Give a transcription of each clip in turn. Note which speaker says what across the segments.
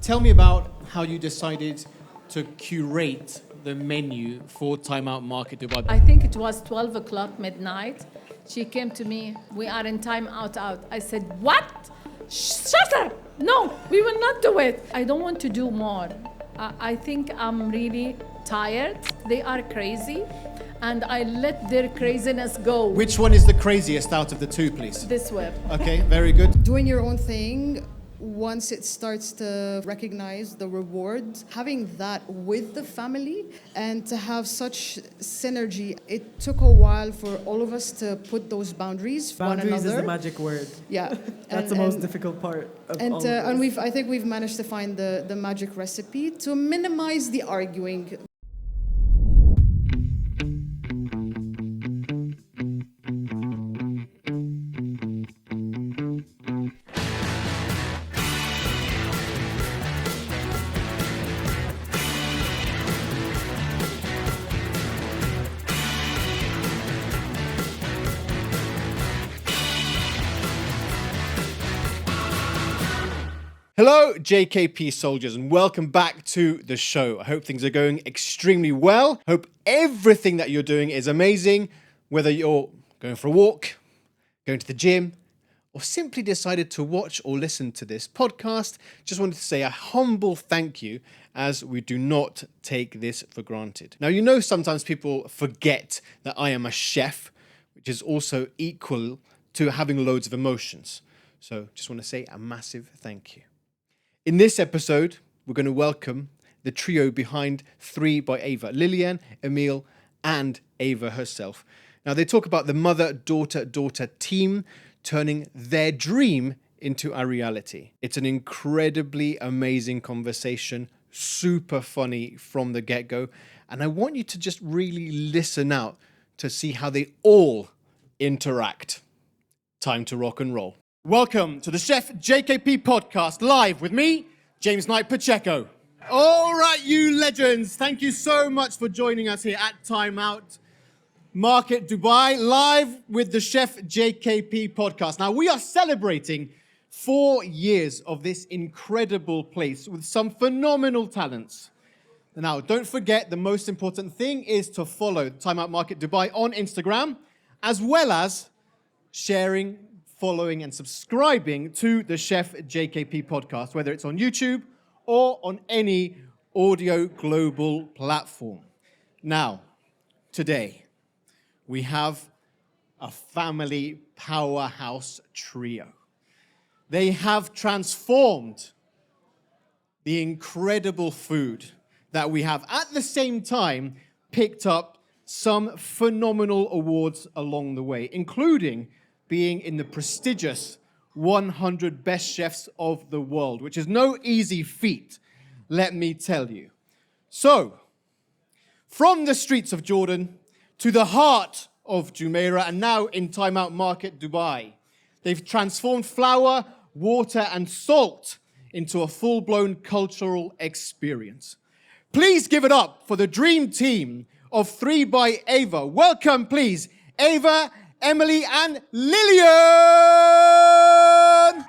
Speaker 1: tell me about how you decided to curate the menu for Time Out Market Dubai.
Speaker 2: I think it was 12 o'clock midnight. She came to me, we are in time out. I said, what? Shut up! No, we will not do it. I don't want to do more. I think I'm really tired. They are crazy. And I let their craziness go.
Speaker 1: Which one is the craziest out of the two, please?
Speaker 2: This way.
Speaker 1: Okay, very good.
Speaker 3: Doing your own thing, once it starts to recognize the reward, having that with the family and to have such synergy, it took a while for all of us to put those boundaries for one another.
Speaker 4: Boundaries is the magic word.
Speaker 3: Yeah.
Speaker 4: That's the most difficult part of all of this.
Speaker 3: And I think we've managed to find the magic recipe to minimize the arguing.
Speaker 1: Hello, JKP soldiers, and welcome back to the show. I hope things are going extremely well. Hope everything that you're doing is amazing, whether you're going for a walk, going to the gym, or simply decided to watch or listen to this podcast. Just wanted to say a humble thank you, as we do not take this for granted. Now, you know sometimes people forget that I am a chef, which is also equal to having loads of emotions. So just want to say a massive thank you. In this episode, we're going to welcome the trio behind 3 by Ava, Lilian, Emilie, and Ava herself. Now, they talk about the mother-daughter team turning their dream into a reality. It's an incredibly amazing conversation, super funny from the get-go, and I want you to just really listen out to see how they all interact. Time to rock and roll. Welcome to the Chef JKP Podcast, live with me, James Knight-Paccheco. All right, you legends, thank you so much for joining us here at Time Out Market Dubai, live with the Chef JKP Podcast. Now, we are celebrating 4 years of this incredible place with some phenomenal talents. Now, don't forget, the most important thing is to follow Time Out Market Dubai on Instagram, as well as sharing, following and subscribing to the Chef JKP Podcast, whether it's on YouTube or on any audio global platform. Now, today, we have a family powerhouse trio. They have transformed the incredible food that we have, at the same time, picked up some phenomenal awards along the way, including being in the prestigious 100 Best Chefs of the World, which is no easy feat, let me tell you. So, from the streets of Jordan to the heart of Jumeirah, and now in Time Out Market Dubai, they've transformed flour, water, and salt into a full-blown cultural experience. Please give it up for the dream team of 3 by Ava. Welcome, please, Ava, Emilie, and Lilian!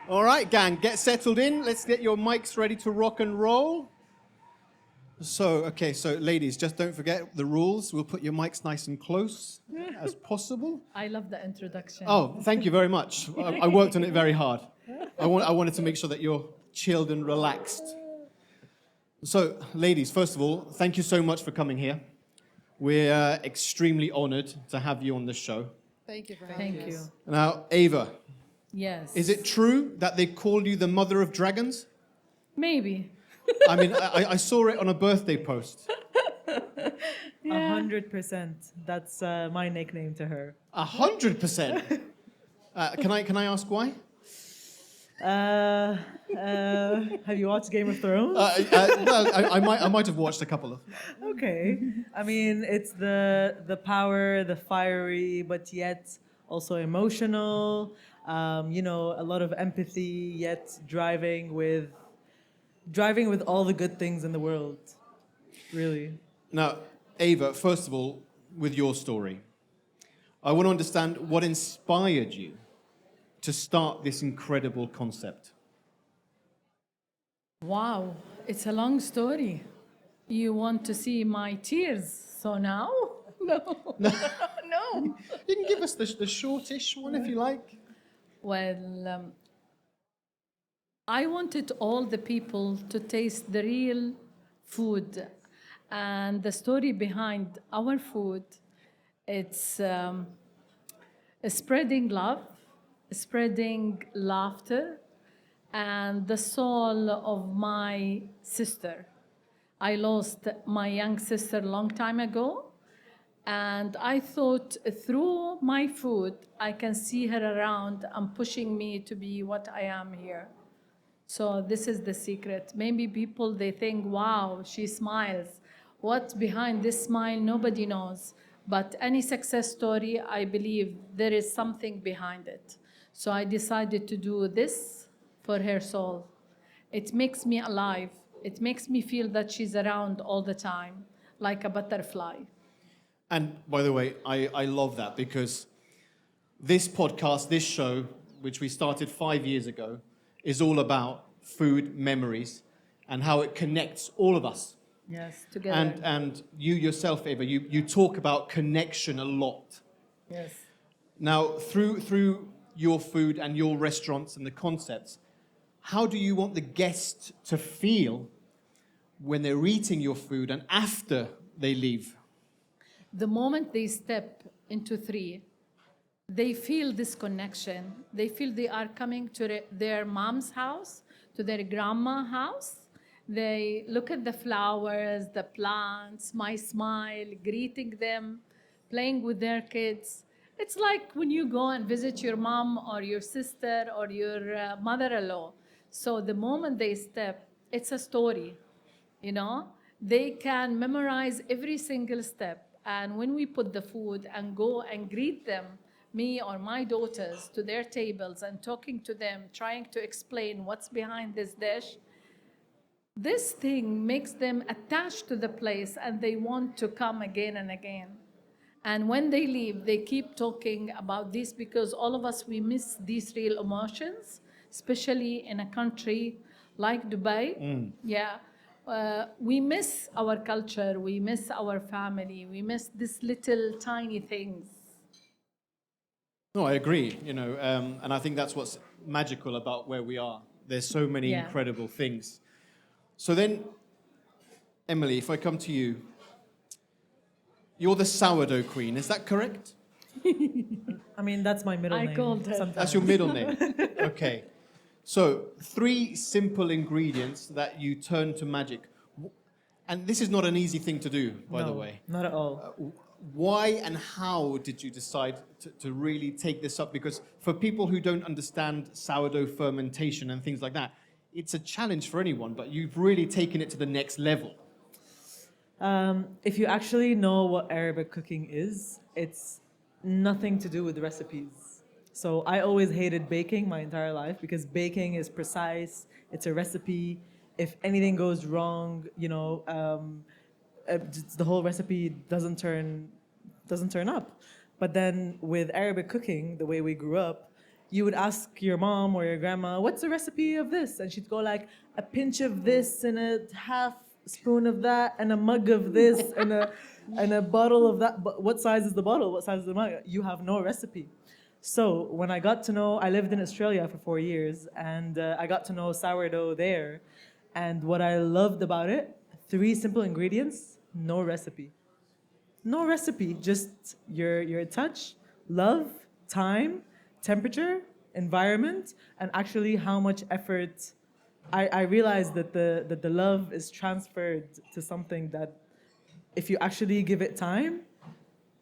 Speaker 1: All right, gang, get settled in. Let's get your mics ready to rock and roll. So, ladies, just don't forget the rules. We'll put your mics nice and close as possible.
Speaker 2: I love the introduction.
Speaker 1: Oh, thank you very much. I worked on it very hard. I wanted to make sure that you're chilled and relaxed. So, ladies, first of all, thank you so much for coming here. We're extremely honored to have you on the show.
Speaker 3: Thank you for having us.
Speaker 2: Thank you.
Speaker 1: Now, Ava,
Speaker 2: Yes.
Speaker 1: is it true that they call you the mother of dragons?
Speaker 2: Maybe.
Speaker 1: I mean, I saw it on a birthday post.
Speaker 4: 100%. That's my nickname to her.
Speaker 1: 100%. Can I ask why?
Speaker 4: Have you watched Game of Thrones?
Speaker 1: Well, I might have watched a couple of.
Speaker 4: Okay. I mean, it's the power, the fiery, but yet also emotional. A lot of empathy, yet driving with all the good things in the world. Really.
Speaker 1: Now, Ava, first of all, with your story, I want to understand what inspired you to start this incredible concept.
Speaker 2: Wow. It's a long story. You want to see my tears, so now? No. No.
Speaker 1: You can give us the shortish one if you like.
Speaker 2: Well, I wanted all the people to taste the real food and the story behind our food. It's spreading love, spreading laughter, and the soul of my sister. I lost my young sister a long time ago, and I thought through my food, I can see her around and pushing me to be what I am here. So this is the secret. Maybe people, they think, wow, she smiles. What's behind this smile? Nobody knows. But any success story, I believe there is something behind it. So I decided to do this for her soul. It makes me alive. It makes me feel that she's around all the time, like a butterfly.
Speaker 1: And by the way, I love that because this podcast, this show, which we started 5 years ago, is all about food memories and how it connects all of us.
Speaker 2: Yes, together.
Speaker 1: And you yourself, Eva, you talk about connection a lot.
Speaker 2: Yes.
Speaker 1: Now, through your food and your restaurants and the concepts, how do you want the guest to feel when they're eating your food and after they leave?
Speaker 2: The moment they step into 3, they feel this connection. They feel they are coming to their mom's house, to their grandma's house. They look at the flowers, the plants, my smile, greeting them, playing with their kids. It's like when you go and visit your mom or your sister or your mother-in-law. So the moment they step, it's a story, you know? They can memorize every single step. And when we put the food and go and greet them, me or my daughters, to their tables and talking to them, trying to explain what's behind this dish, this thing makes them attached to the place and they want to come again and again. And when they leave, they keep talking about this because all of us, we miss these real emotions, especially in a country like Dubai. Yeah. We miss our culture, we miss our family, we miss these little tiny things.
Speaker 1: No, I agree, and I think that's what's magical about where we are. There's so many incredible things. So then, Emilie, if I come to you, you're the sourdough queen, is that correct?
Speaker 4: I mean, that's my middle name.
Speaker 2: I called her.
Speaker 4: Sometimes.
Speaker 1: That's your middle name? Okay. So, 3 simple ingredients that you turn to magic. And this is not an easy thing to do, by the way.
Speaker 4: Not at all.
Speaker 1: Why and how did you decide to really take this up? Because for people who don't understand sourdough fermentation and things like that, it's a challenge for anyone, but you've really taken it to the next level.
Speaker 4: If you actually know what Arabic cooking is, it's nothing to do with recipes. So I always hated baking my entire life because baking is precise, it's a recipe. If anything goes wrong, the whole recipe doesn't turn up. But then with Arabic cooking, the way we grew up, you would ask your mom or your grandma, what's the recipe of this? And she'd go like, a pinch of this and a half spoon of that and a mug of this and a bottle of that. But what size is the bottle? What size is the mug? You have no recipe. So when I got to know, I lived in Australia for 4 years and I got to know sourdough there. And what I loved about it, 3 simple ingredients, no recipe. No recipe, just your touch, love, time, temperature, environment, and actually how much effort. I realized that the love is transferred to something that if you actually give it time,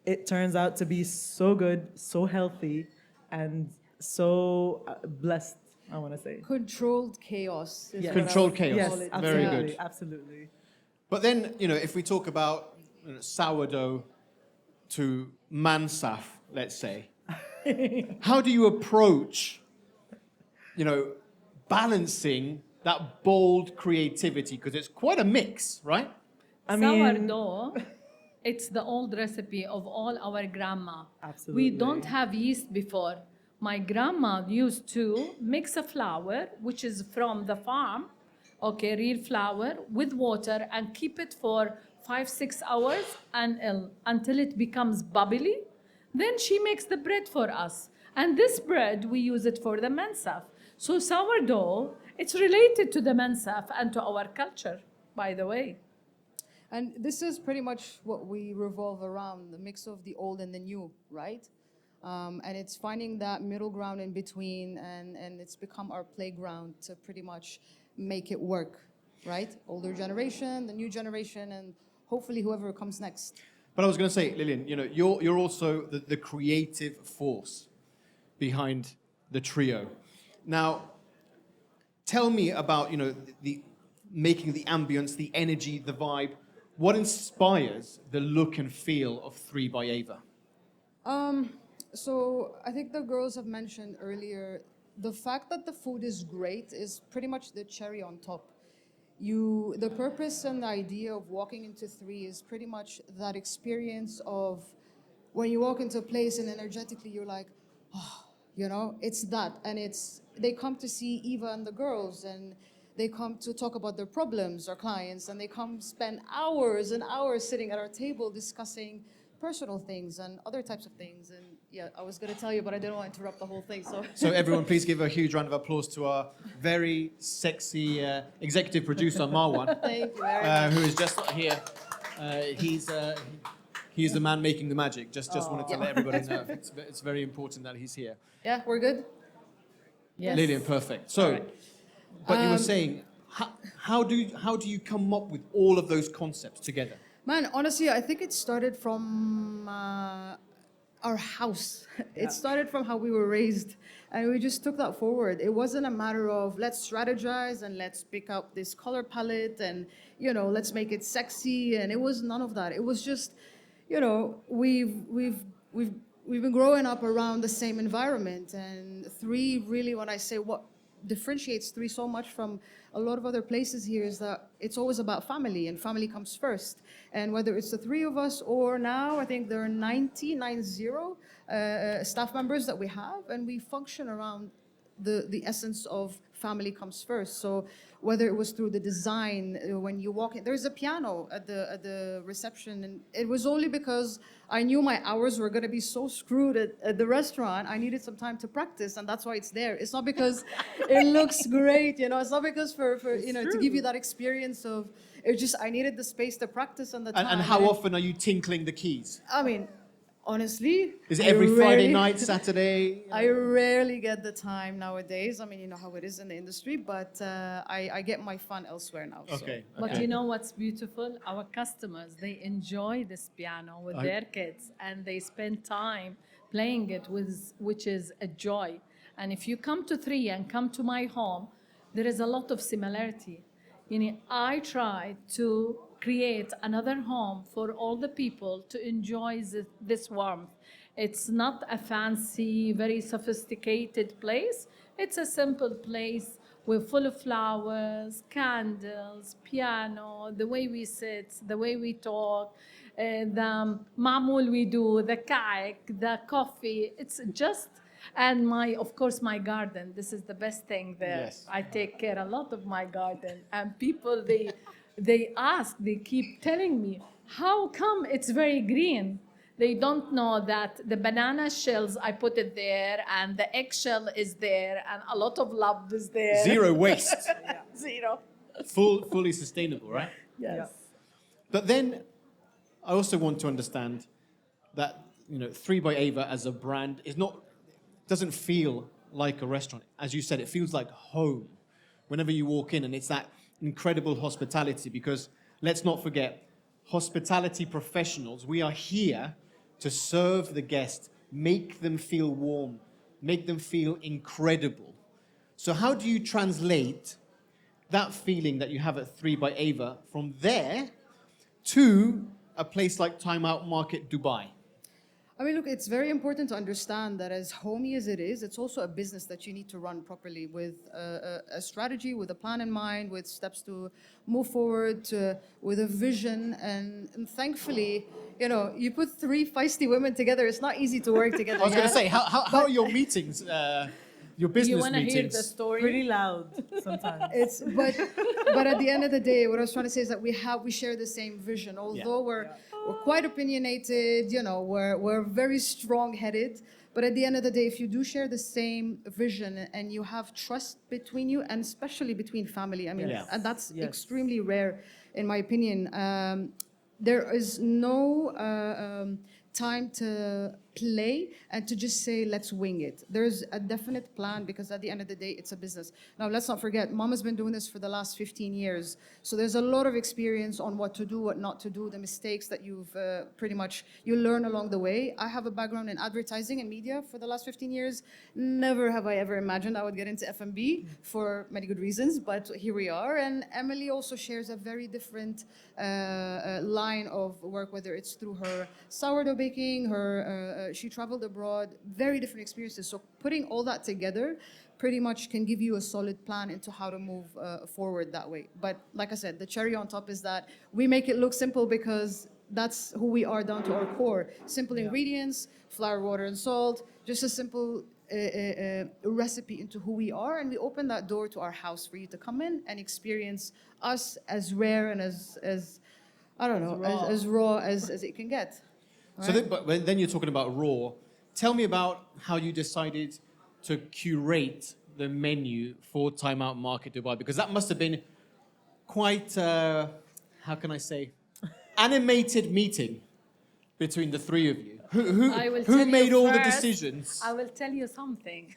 Speaker 4: it turns out to be so good, so healthy, and so blessed, I want to say.
Speaker 3: Controlled chaos.
Speaker 4: Yes.
Speaker 1: Controlled chaos.
Speaker 4: Yes,
Speaker 3: Call it.
Speaker 1: Very
Speaker 4: absolutely,
Speaker 1: good.
Speaker 4: absolutely.
Speaker 1: But then, if we talk about sourdough to mansaf, let's say, how do you approach, balancing that bold creativity? Because it's quite a mix, right?
Speaker 2: Sourdough, it's the old recipe of all our grandma.
Speaker 4: Absolutely.
Speaker 2: We don't have yeast before. My grandma used to mix a flour, which is from the farm, Okay, real flour with water and keep it for 5-6 hours until it becomes bubbly. Then she makes the bread for us. And this bread, we use it for the mensaf. So sourdough, it's related to the mensaf and to our culture, by the way.
Speaker 3: And this is pretty much what we revolve around, the mix of the old and the new, right? And it's finding that middle ground in between, and it's become our playground to pretty much make it work, right? Older generation, the new generation, and hopefully whoever comes next.
Speaker 1: But I was going to say, Lilian, you're also the creative force behind the trio. Now, tell me about, the making the ambience, the energy, the vibe. What inspires the look and feel of 3 by Ava?
Speaker 3: So I think the girls have mentioned earlier, the fact that the food is great is pretty much the cherry on top. The purpose and the idea of walking into 3 is pretty much that experience of when you walk into a place and energetically you're like, oh, it's that. And they come to see Eva and the girls, and they come to talk about their problems, our clients, and they come spend hours and hours sitting at our table discussing personal things and other types of things. And yeah, I was going to tell you, but I didn't want to interrupt the whole thing.
Speaker 1: So everyone, please give a huge round of applause to our very sexy executive producer, Marwan.
Speaker 3: Thank you very much.
Speaker 1: Who is just here. He's the man making the magic. Just wanted to let everybody know. It's very important that he's here.
Speaker 3: Yeah, we're good?
Speaker 2: Yes.
Speaker 1: Lilian, perfect. So, but you were saying, how do you come up with all of those concepts together?
Speaker 3: Man, honestly, I think it started from our house. It started from how we were raised, and we just took that forward. It wasn't a matter of let's strategize and let's pick up this color palette and let's make it sexy, and it was none of that. It was just, we've been growing up around the same environment, and 3 really, when I say what differentiates 3 so much from a lot of other places here, is that it's always about family, and family comes first. And whether it's the 3 of us, or now I think there are 90 staff members that we have, and we function around the essence of family comes first. So whether it was through the design, when you walk in, there's a piano at the reception, and it was only because I knew my hours were going to be so screwed at the restaurant. I needed some time to practice, and that's why it's there. It's not because it looks great, it's not because for to give you that experience of, it's just I needed the space to practice and the time.
Speaker 1: And how often are you tinkling the keys?
Speaker 3: I mean, honestly,
Speaker 1: Is it every Friday night, Saturday?
Speaker 3: I rarely get the time nowadays. I mean, you know how it is in the industry, but I get my fun elsewhere now.
Speaker 1: Okay.
Speaker 2: But you know what's beautiful? Our customers, they enjoy this piano with their kids, and they spend time playing it, which is a joy. And if you come to 3 and come to my home, there is a lot of similarity. I try to create another home for all the people to enjoy this warmth. It's not a fancy, very sophisticated place. It's a simple place. We're full of flowers, candles, piano, the way we sit, the way we talk, the ma'moul we do, the kaik, the coffee. It's just, and of course, my garden. This is the best thing there.
Speaker 1: Yes.
Speaker 2: I take care a lot of my garden. And people, they keep telling me, how come it's very green? They don't know that the banana shells, I put it there, and the eggshell is there, and a lot of love is there.
Speaker 1: Zero waste.
Speaker 2: Zero.
Speaker 1: Fully sustainable, right?
Speaker 2: Yes.
Speaker 1: But then I also want to understand that 3 by Ava as a brand doesn't feel like a restaurant. As you said, it feels like home whenever you walk in, and it's that incredible hospitality, because let's not forget, hospitality professionals, we are here to serve the guest, make them feel warm, make them feel incredible. So how do you translate that feeling that you have at 3 by Ava from there to a place like Time Out Market Dubai?
Speaker 3: I mean, look, it's very important to understand that as homey as it is, it's also a business that you need to run properly with a strategy, with a plan in mind, with steps to move forward, with a vision. And thankfully, you put 3 feisty women together, it's not easy to work together.
Speaker 1: I was going to say, how are your meetings? your business
Speaker 2: You want to hear
Speaker 1: meetings.
Speaker 2: the story?
Speaker 4: Pretty loud sometimes.
Speaker 3: It's but at the end of the day, what I was trying to say is that we share the same vision. Although we're quite opinionated, we're very strong-headed. But at the end of the day, if you do share the same vision and you have trust between you, and especially between family, I mean,
Speaker 1: Yes.
Speaker 3: and that's
Speaker 4: Yes.
Speaker 3: extremely rare, in my opinion. There is no time to play and to just say, let's wing it. There's a definite plan because at the end of the day, it's a business. Now, let's not forget, Mama's been doing this for the last 15 years. So there's a lot of experience on what to do, what not to do, the mistakes that you've you learn along the way. I have a background in advertising and media for the last 15 years. Never have I ever imagined I would get into F&B for many good reasons, but here we are. And Emilie also shares a very different line of work, whether it's through her sourdough baking, she traveled abroad, very different experiences. So putting all that together pretty much can give you a solid plan into how to move forward that way. But like I said, the cherry on top is that we make it look simple because that's who we are down to our core. Simple ingredients, flour, water, and salt, just a simple recipe into who we are, and we open that door to our house for you to come in and experience us as rare and as I don't know, as raw as it can get.
Speaker 1: So then you're talking about raw. Tell me about how you decided to curate the menu for Time Out Market Dubai, because that must have been quite, how can I say, animated meeting between the three of you. Who made all the decisions?
Speaker 2: I will tell you something.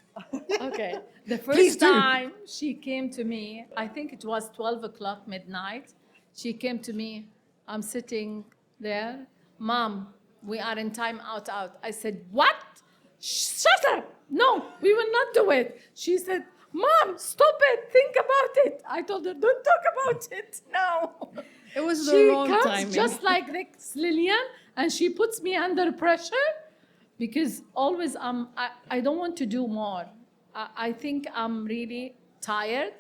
Speaker 2: Okay. The first time she came to me, I think it was 12 o'clock midnight. She came to me. I'm sitting there. Mom, we are in time out. I said, what? Shut up. No, we will not do it. She said, Mom, stop it. Think about it. I told her, don't talk about it. No.
Speaker 3: It was the wrong
Speaker 2: She
Speaker 3: timing.
Speaker 2: comes just like this, Lilian, and she puts me under pressure because always I don't want to do more. I think I'm really tired.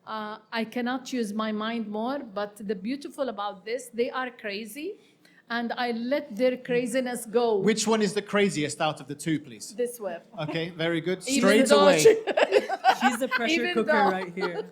Speaker 2: I cannot use my mind more, but the beautiful about this, they are crazy, and I let their craziness go.
Speaker 1: Which one is the craziest out of the two, please?
Speaker 2: This way.
Speaker 1: Okay, very good.
Speaker 2: Even
Speaker 1: Straight
Speaker 2: though
Speaker 1: away.
Speaker 4: She's the pressure
Speaker 2: Even
Speaker 4: cooker
Speaker 2: though-
Speaker 4: right here.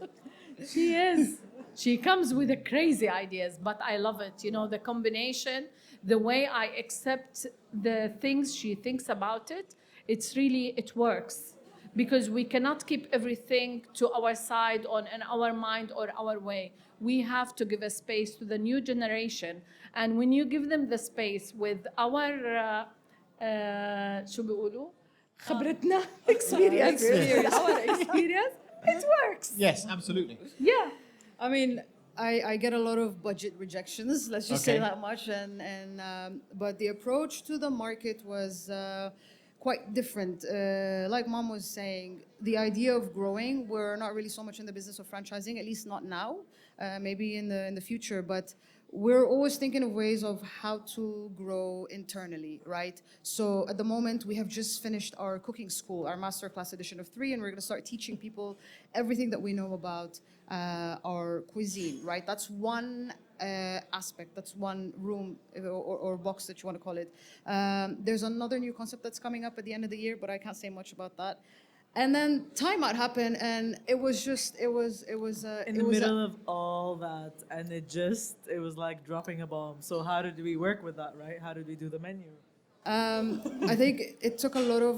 Speaker 2: She is. She comes with the crazy ideas, but I love it. You know, the combination, the way I accept the things she thinks about it, it works. Because we cannot keep everything to our side in our mind or our way. We have to give a space to the new generation. And when you give them the space with our شو بيقولوا؟ خبرتنا experience. Our experience, it works.
Speaker 1: Yes, absolutely.
Speaker 2: Yeah.
Speaker 3: I mean, I get a lot of budget rejections. Let's just say
Speaker 1: Okay.
Speaker 3: that much. But the approach to the market was quite different. Like Mom was saying, the idea of growing, we're not really so much in the business of franchising, at least not now. Maybe in the future, but we're always thinking of ways of how to grow internally, right? So at the moment, we have just finished our cooking school, our masterclass edition of 3, and we're going to start teaching people everything that we know about our cuisine, right? That's one aspect, that's one room or box that you want to call it. There's another new concept that's coming up at the end of the year, but I can't say much about that. And then Time Out happened, and it was
Speaker 4: In the middle of all that, and it was like dropping a bomb. So how did we work with that, right? How did we do the menu?
Speaker 3: I think it took a lot of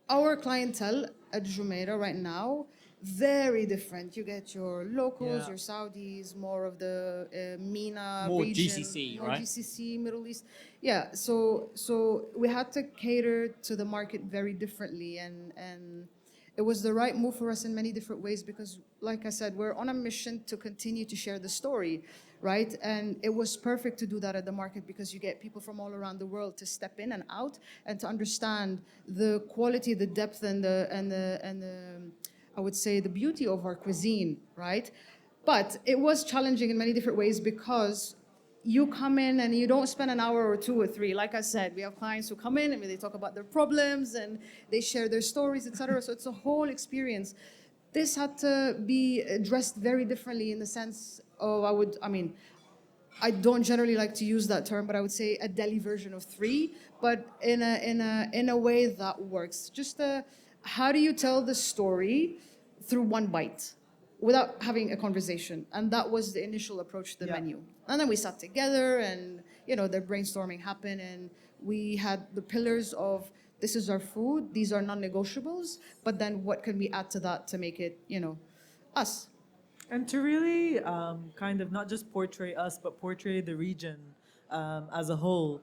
Speaker 3: our clientele at Jumeirah right now. Very different. You get your locals,
Speaker 4: Yeah.
Speaker 3: your Saudis, more of the MENA
Speaker 1: More
Speaker 3: region,
Speaker 1: GCC,
Speaker 3: more
Speaker 1: right?
Speaker 3: GCC, Middle East. Yeah. So we had to cater to the market very differently, and it was the right move for us in many different ways because, like I said, we're on a mission to continue to share the story, right? And it was perfect to do that at the market because you get people from all around the world to step in and out and to understand the quality, the depth, and the I would say the beauty of our cuisine, right? But it was challenging in many different ways because you come in and you don't spend an hour or 2 or 3. Like I said, we have clients who come in and they talk about their problems and they share their stories, etc. So it's a whole experience. This had to be addressed very differently in the sense of I don't generally like to use that term, but I would say a deli version of 3, but in a way that works. Just how do you tell the story through one bite without having a conversation? And that was the initial approach to the menu. And then we sat together and, the brainstorming happened and we had the pillars of this is our food, these are non-negotiables, but then what can we add to that to make it, us?
Speaker 4: And to really kind of not just portray us, but portray the region as a whole.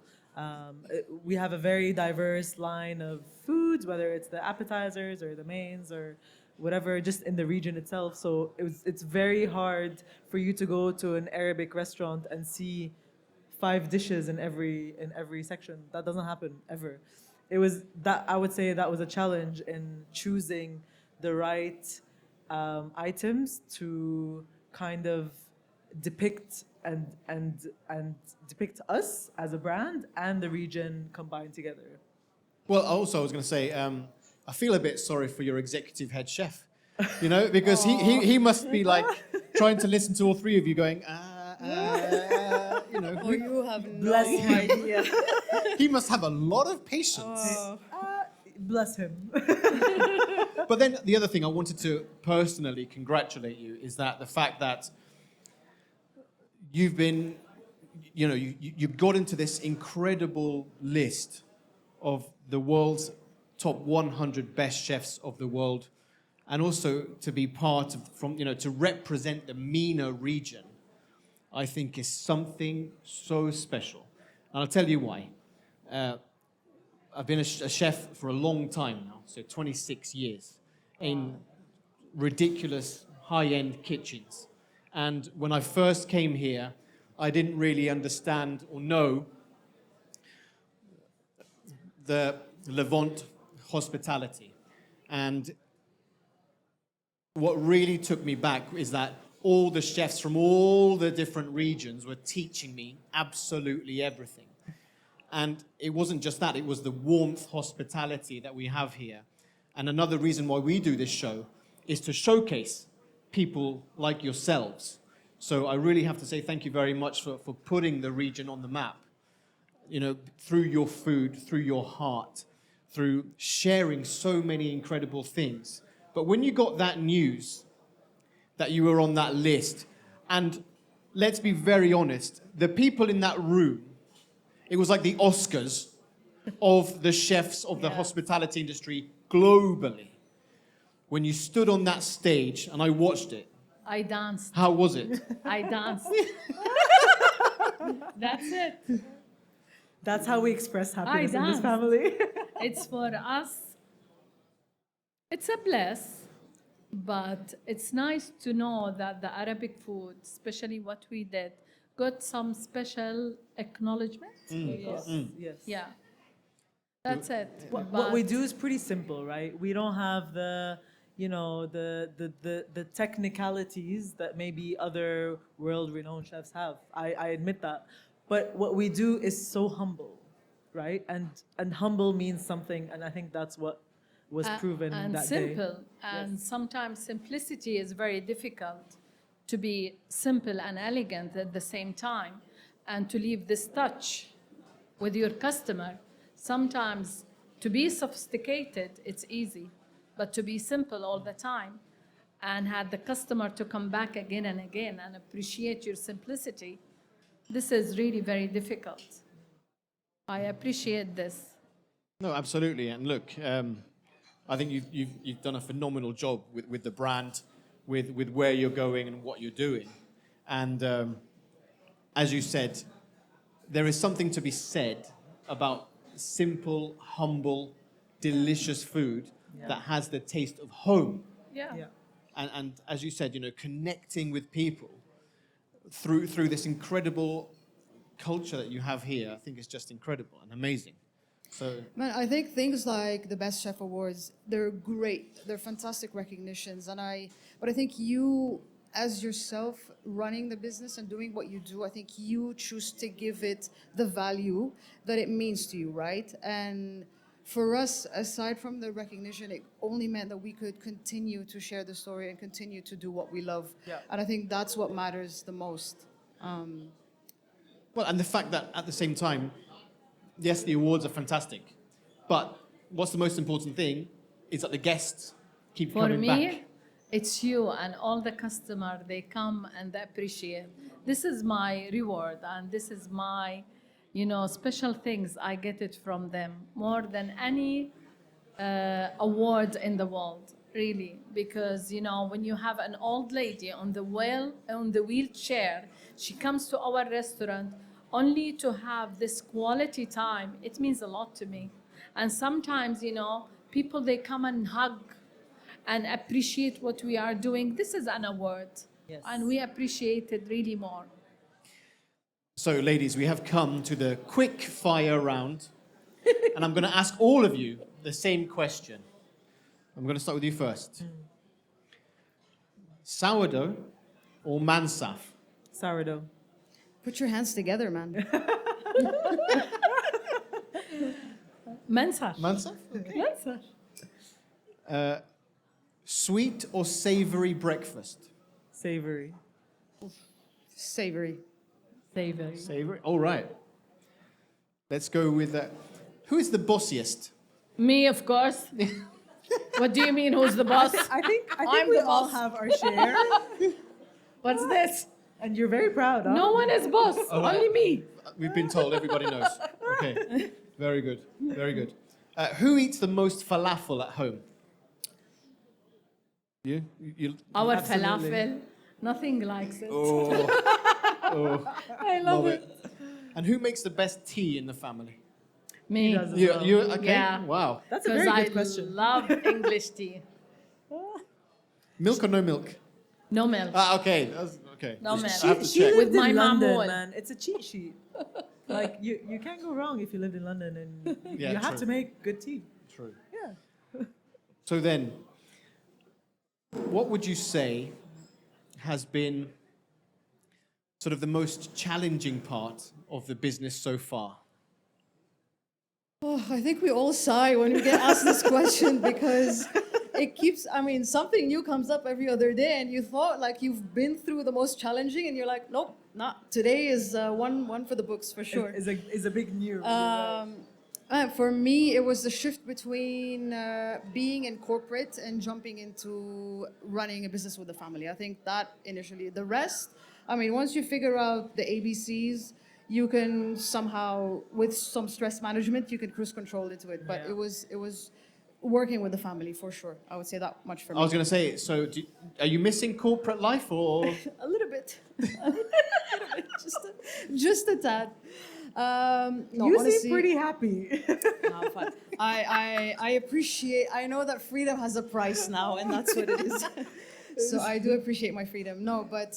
Speaker 4: We have a very diverse line of foods, whether it's the appetizers or the mains or whatever, just in the region itself. So it's very hard for you to go to an Arabic restaurant and see 5 dishes in every section. That doesn't happen ever. It was that I would say that was a challenge in choosing the right items to kind of depict and depict us as a brand and the region combined together.
Speaker 1: Well, also I was going to say, I feel a bit sorry for your executive head chef, because he must be like trying to listen to all three of you going,
Speaker 3: You have
Speaker 4: Bless him.
Speaker 3: idea.
Speaker 1: He must have a lot of patience.
Speaker 4: Bless him.
Speaker 1: But then the other thing I wanted to personally congratulate you is that the fact that you've been, you got into this incredible list of the world's top 100 best chefs of the world, and also to be part of, to represent the MENA region, I think is something so special. And I'll tell you why. I've been a chef for a long time now, so 26 years, in ridiculous high-end kitchens. And when I first came here, I didn't really understand or know the Levant hospitality. And what really took me back is that all the chefs from all the different regions were teaching me absolutely everything. And it wasn't just that, it was the warmth, hospitality that we have here. And another reason why we do this show is to showcase people like yourselves. So I really have to say thank you very much for putting the region on the map, through your food, through your heart, through sharing so many incredible things. But when you got that news that you were on that list, and let's be very honest, the people in that room, it was like the Oscars of the chefs of the hospitality industry globally. When you stood on that stage, and I watched it.
Speaker 2: I danced.
Speaker 1: How was it?
Speaker 2: I danced. That's it.
Speaker 4: That's how we express happiness in this
Speaker 2: danced.
Speaker 4: family.
Speaker 2: It's for us. It's a bless, but it's nice to know that the Arabic food, especially what we did, got some special acknowledgement.
Speaker 4: Yes.
Speaker 2: Yeah. That's it.
Speaker 4: What we do is pretty simple, right? We don't have the technicalities that maybe other world-renowned chefs have. I admit that. But what we do is so humble, right? And humble means something, and I think that's what was proven
Speaker 2: and
Speaker 4: that
Speaker 2: simple.
Speaker 4: day.
Speaker 2: And sometimes simplicity is very difficult, to be simple and elegant at the same time, and to leave this touch with your customer. Sometimes to be sophisticated, it's easy, but to be simple all the time and have the customer to come back again and again and appreciate your simplicity, this is really very difficult. I appreciate this.
Speaker 1: No, absolutely. And look, I think you've done a phenomenal job with the brand, with where you're going and what you're doing. And as you said, there is something to be said about simple, humble, delicious food that has the taste of home.
Speaker 2: Yeah.
Speaker 1: And as you said, connecting with people through this incredible culture that you have here, I think is just incredible and amazing. So,
Speaker 3: Man, I think things like the Best Chef Awards, they're great. They're fantastic recognitions. But I think you, as yourself, running the business and doing what you do, I think you choose to give it the value that it means to you, right? And for us, aside from the recognition, it only meant that we could continue to share the story and continue to do what we love.
Speaker 4: Yeah.
Speaker 3: And I think that's what matters the most.
Speaker 1: well, and the fact that at the same time, yes, the awards are fantastic, but what's the most important thing is that the guests keep
Speaker 2: For
Speaker 1: coming
Speaker 2: me,
Speaker 1: back?
Speaker 2: it's you and all the customer. They come and they appreciate. This is my reward, and this is my, special things. I get it from them more than any award in the world, really. Because when you have an old lady on the wheelchair, she comes to our restaurant only to have this quality time. It means a lot to me. And sometimes, people they come and hug and appreciate what we are doing. This is an award.
Speaker 4: Yes.
Speaker 2: And we appreciate it really more.
Speaker 1: So, ladies, we have come to the quick fire round. And I'm going to ask all of you the same question. I'm going to start with you first. Sourdough or mansaf?
Speaker 4: Sourdough.
Speaker 3: Put your hands together, man.
Speaker 2: Mansaf.
Speaker 1: Mansaf? Okay.
Speaker 2: Mansaf.
Speaker 1: Sweet or savory breakfast?
Speaker 4: Savory.
Speaker 3: Savory.
Speaker 2: Savory.
Speaker 1: Savory. All right. Let's go with who is the bossiest?
Speaker 2: Me, of course. What do you mean, who's the boss?
Speaker 4: I think
Speaker 2: I'm
Speaker 4: we
Speaker 2: the
Speaker 4: all
Speaker 2: boss.
Speaker 4: have our share,
Speaker 2: What's this?
Speaker 4: and you're very proud. Huh?
Speaker 2: No one is boss,
Speaker 1: All right.
Speaker 2: only me.
Speaker 1: We've been told. Everybody knows. Okay. Very good. Very good. Who eats the most falafel at home? You
Speaker 2: Our
Speaker 4: Absolutely.
Speaker 2: falafel, nothing likes it.
Speaker 1: Oh. Oh.
Speaker 2: I love it.
Speaker 1: And who makes the best tea in the family?
Speaker 2: Me.
Speaker 4: He does as
Speaker 1: You,
Speaker 4: well.
Speaker 1: you okay?
Speaker 2: Yeah.
Speaker 1: Wow.
Speaker 4: That's a
Speaker 2: Because
Speaker 4: very
Speaker 2: I
Speaker 4: good question.
Speaker 2: love English tea.
Speaker 1: Milk or no milk?
Speaker 2: No milk.
Speaker 1: Ah, okay. That's, okay.
Speaker 2: No
Speaker 1: Just-
Speaker 2: milk.
Speaker 1: I have to
Speaker 4: She
Speaker 1: check.
Speaker 2: With
Speaker 4: lived in
Speaker 2: my
Speaker 4: London,
Speaker 2: mamul.
Speaker 4: man. It's a cheat sheet. Like you can't go wrong if you lived in London, and
Speaker 1: Yeah,
Speaker 4: you have
Speaker 1: true.
Speaker 4: to make good tea.
Speaker 1: True.
Speaker 4: Yeah.
Speaker 1: So then, what would you say has been sort of the most challenging part of the business so far?
Speaker 3: Oh, I think we all sigh when we get asked this question because it keeps, something new comes up every other day, and you thought like you've been through the most challenging, and you're like, nope, not today is one for the books for sure.
Speaker 4: Is a big new.
Speaker 3: For me, it was the shift between being in corporate and jumping into running a business with a family. I think that initially, the rest, once you figure out the ABCs, you can somehow, with some stress management, you can cruise control into it. But
Speaker 4: Yeah.
Speaker 3: it was working with the family for sure. I would say that much for me.
Speaker 1: I was going to say, so are you missing corporate life or?
Speaker 3: A little bit, just a tad. No,
Speaker 4: you
Speaker 3: honestly,
Speaker 4: seem pretty happy.
Speaker 3: No, fine. I appreciate. I know that freedom has a price now, and that's what it is. So I do appreciate my freedom. No, but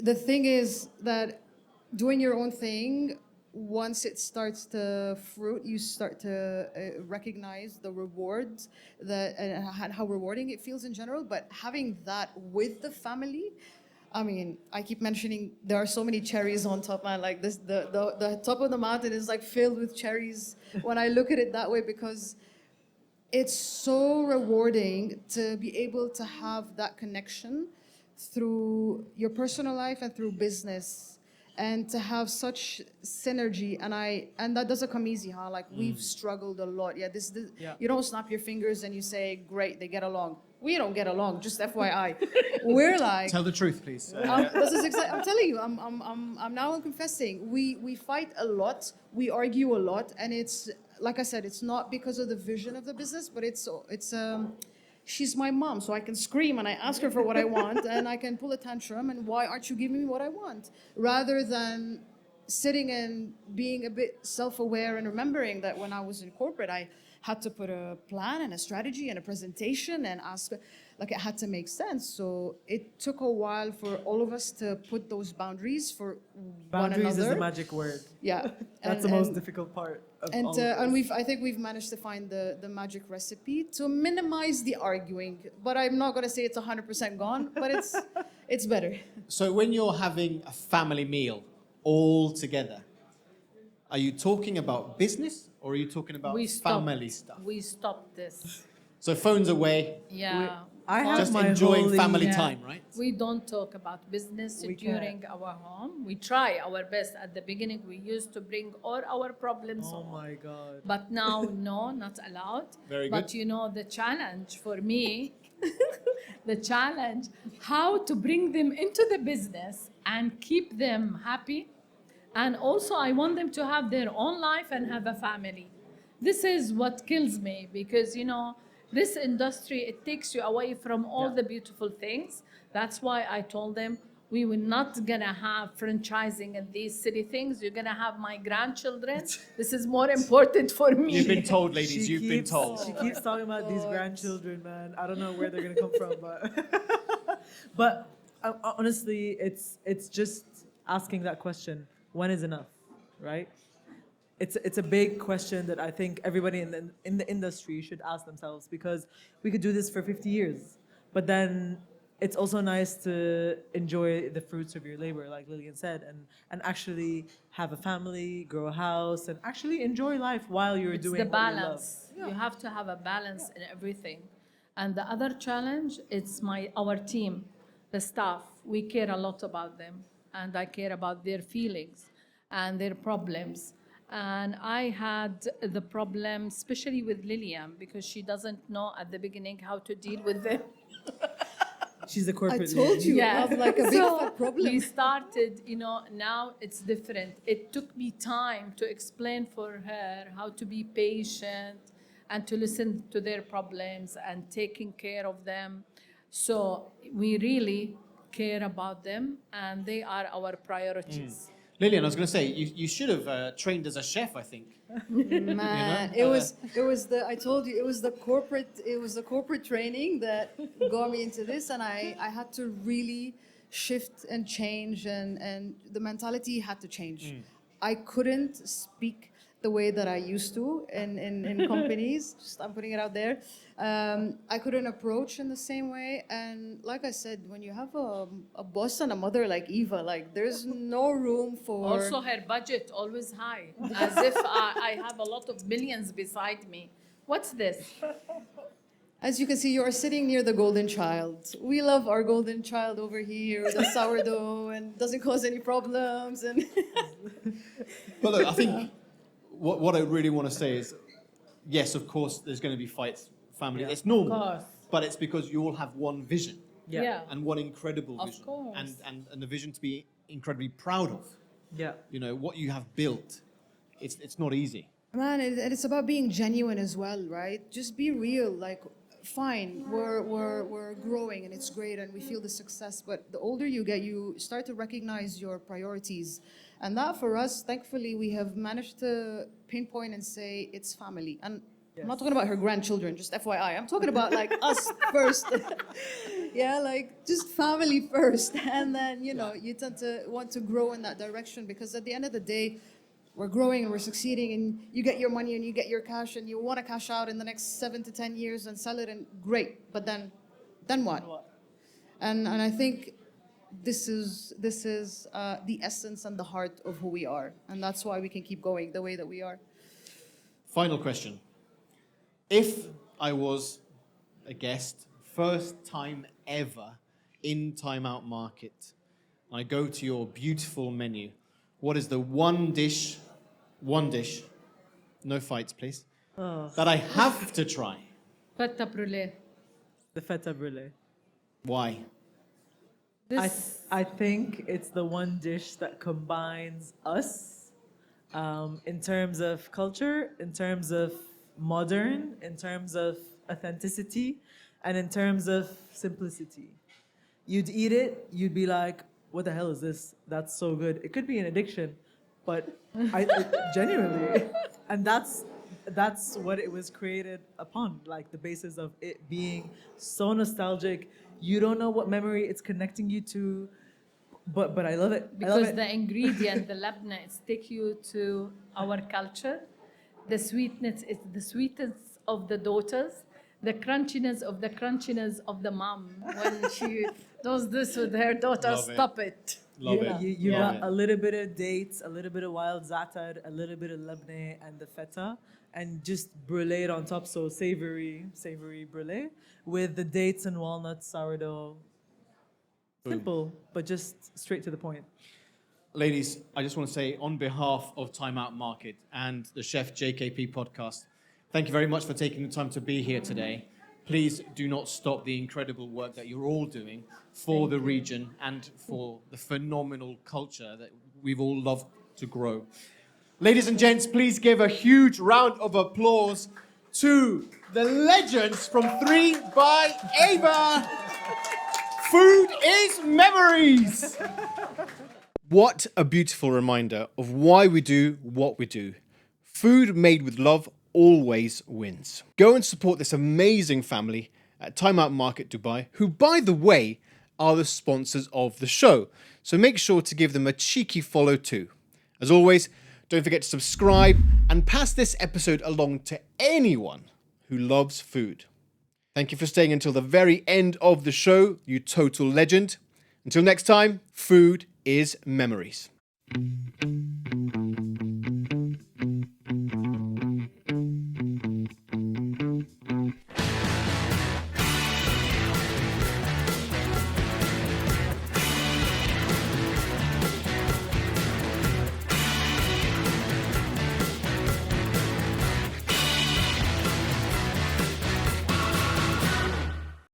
Speaker 3: the thing is that doing your own thing, once it starts to fruit, you start to recognize the rewards that and how rewarding it feels in general. But having that with the family. I keep mentioning there are so many cherries on top, man. Like this, the top of the mountain is like filled with cherries when I look at it that way, because it's so rewarding to be able to have that connection through your personal life and through business, and to have such synergy. And that doesn't come easy, huh? Like we've struggled a lot. Yeah, this
Speaker 4: Yeah.
Speaker 3: You don't snap your fingers and you say, great, they get along. We don't get along, just FYI. We're like,
Speaker 1: Tell the truth, please.
Speaker 3: this is I'm telling you, I'm now confessing. We fight a lot, we argue a lot, and it's like I said, it's not because of the vision of the business, but it's she's my mom, so I can scream and I ask her for what I want, and I can pull a tantrum, and why aren't you giving me what I want? Rather than sitting and being a bit self-aware and remembering that when I was in corporate, I had to put a plan and a strategy and a presentation and ask, like it had to make sense. So it took a while for all of us to put those boundaries for one
Speaker 4: Boundaries
Speaker 3: another.
Speaker 4: is the magic word.
Speaker 3: Yeah.
Speaker 4: That's the most difficult part. Of all of
Speaker 3: And
Speaker 4: this.
Speaker 3: I think we've managed to find the magic recipe to minimize the arguing. But I'm not gonna say it's 100% gone, but it's better.
Speaker 1: So when you're having a family meal all together, are you talking about business or are you talking about family stuff?
Speaker 2: We stopped this.
Speaker 1: So phones away.
Speaker 2: Yeah.
Speaker 4: I have
Speaker 1: Just
Speaker 4: my
Speaker 1: enjoying
Speaker 4: holy-
Speaker 1: family
Speaker 2: Yeah.
Speaker 1: time, right?
Speaker 2: We don't talk about business
Speaker 4: We
Speaker 2: during our home. We try our best. At the beginning, we used to bring all our problems
Speaker 4: Oh
Speaker 2: home.
Speaker 4: my God.
Speaker 2: But now, no, not allowed.
Speaker 1: Very
Speaker 2: But
Speaker 1: good.
Speaker 2: you know, the challenge for me, the challenge, how to bring them into the business and keep them happy. And also, I want them to have their own life and have a family. This is what kills me because, you know, this industry, it takes you away from all the beautiful things. That's why I told them we were not gonna have franchising in these silly things. You're gonna have my grandchildren. This is more important for me.
Speaker 1: You've been told, ladies.
Speaker 4: She
Speaker 1: You've been
Speaker 4: keeps-
Speaker 1: told.
Speaker 4: She keeps talking about these grandchildren, man. I don't know where they're gonna come from, but but honestly, it's just asking that question: when is enough, right? It's a big question that I think everybody in the industry should ask themselves because we could do this for 50 years, but then it's also nice to enjoy the fruits of your labor, like Lilian said, and actually have a family, grow a house, and actually enjoy life while you're
Speaker 2: It's
Speaker 4: doing
Speaker 2: the
Speaker 4: what you love.
Speaker 2: balance. You have to have a balance in everything. And the other challenge, it's our team, the staff. We care a lot about them, and I care about their feelings and their problems. And I had the problem, especially with Lilian, because she doesn't know at the beginning how to deal with them.
Speaker 4: She's a
Speaker 3: I
Speaker 4: corporate
Speaker 3: told
Speaker 4: lady.
Speaker 3: you, I have like a big
Speaker 2: So
Speaker 3: fat problem.
Speaker 2: we started, you know, now it's different. It took me time to explain for her how to be patient and to listen to their problems and taking care of them. So we really care about them and they are our priorities.
Speaker 1: Lilian, I was going to say, you should have trained as a chef, I think.
Speaker 3: Man,
Speaker 1: You know,
Speaker 3: it was the I told you it was the corporate training that got me into this, and I had to really shift and change, and the mentality had to change. I couldn't speak the way that I used to in companies. Just I'm putting it out there. I couldn't approach in the same way, and like I said, when you have a boss and a mother like Eva, like there's no room for.
Speaker 2: Also, her budget always high, as if I have a lot of millions beside me. What's this?
Speaker 3: As you can see, you are sitting near the golden child. We love our golden child over here, the sourdough, and doesn't cause any problems. And
Speaker 1: But look, I think what I really want to say is, yes, of course, there's going to be fights, family. It's normal.
Speaker 2: Of course.
Speaker 1: But it's because you all have one vision
Speaker 2: Yeah.
Speaker 1: and one incredible
Speaker 2: Of
Speaker 1: vision.
Speaker 2: course.
Speaker 1: And a vision to be incredibly proud of.
Speaker 4: Yeah.
Speaker 1: You know, what you have built, it's not easy.
Speaker 3: man, and it's about being genuine as well, right? Just be real. Like, fine, we're growing and it's great and we feel the success. But the older you get, you start to recognize your priorities. And that for us, thankfully, we have managed to pinpoint and say it's family. And I'm not talking about her grandchildren, just FYI. I'm talking about like us first. Yeah, like just family first. And then, you know, you tend to want to grow in that direction because at the end of the day, we're growing and we're succeeding and you get your money and you get your cash and you want to cash out in the next 7 to 10 years and sell it and great. But then what? And I think this is the essence and the heart of who we are. And that's why we can keep going the way that we are.
Speaker 1: Final question. If I was a guest, first time ever in Time Out Market, and I go to your beautiful menu, what is the one dish, no fights please, that I have to try?
Speaker 2: Pâte à brûlée.
Speaker 4: The feta brulee.
Speaker 1: Why?
Speaker 2: This
Speaker 4: I think it's the one dish that combines us in terms of culture, in terms of modern, in terms of authenticity, and in terms of simplicity. You'd eat it, you'd be like, what the hell is this? That's so good. It could be an addiction, but I genuinely, and that's what it was created upon, like the basis of it being so nostalgic. You don't know what memory it's connecting you to, but I love it. I love
Speaker 2: because
Speaker 4: it.
Speaker 2: the ingredient, the labna, it take you to our culture. The sweetness is the sweetness of the daughters. The crunchiness of the mom when she does this with her daughter.
Speaker 1: Love it.
Speaker 2: Stop it.
Speaker 1: Love
Speaker 4: Yeah,
Speaker 1: it.
Speaker 4: you
Speaker 1: Love
Speaker 4: got
Speaker 1: it.
Speaker 4: a little bit of dates, a little bit of wild za'atar, a little bit of labneh, and the feta. and just brulee it on top. So savory brulee with the dates and walnuts sourdough. Simple, but just straight to the point.
Speaker 1: Ladies, I just want to say on behalf of Time Out Market and the Chef JKP Podcast, thank you very much for taking the time to be here today. Please do not stop the incredible work that you're all doing for the region and for the phenomenal culture that we've all loved to grow. Ladies and gents, please give a huge round of applause to the legends from 3 by Ava. Food is memories. What a beautiful reminder of why we do what we do. Food made with love always wins. Go and support this amazing family at Time Out Market Dubai, who, by the way, are the sponsors of the show. So make sure to give them a cheeky follow too. As always, don't forget to subscribe and pass this episode along to anyone who loves food. Thank you for staying until the very end of the show, you total legend. Until next time, food is memories.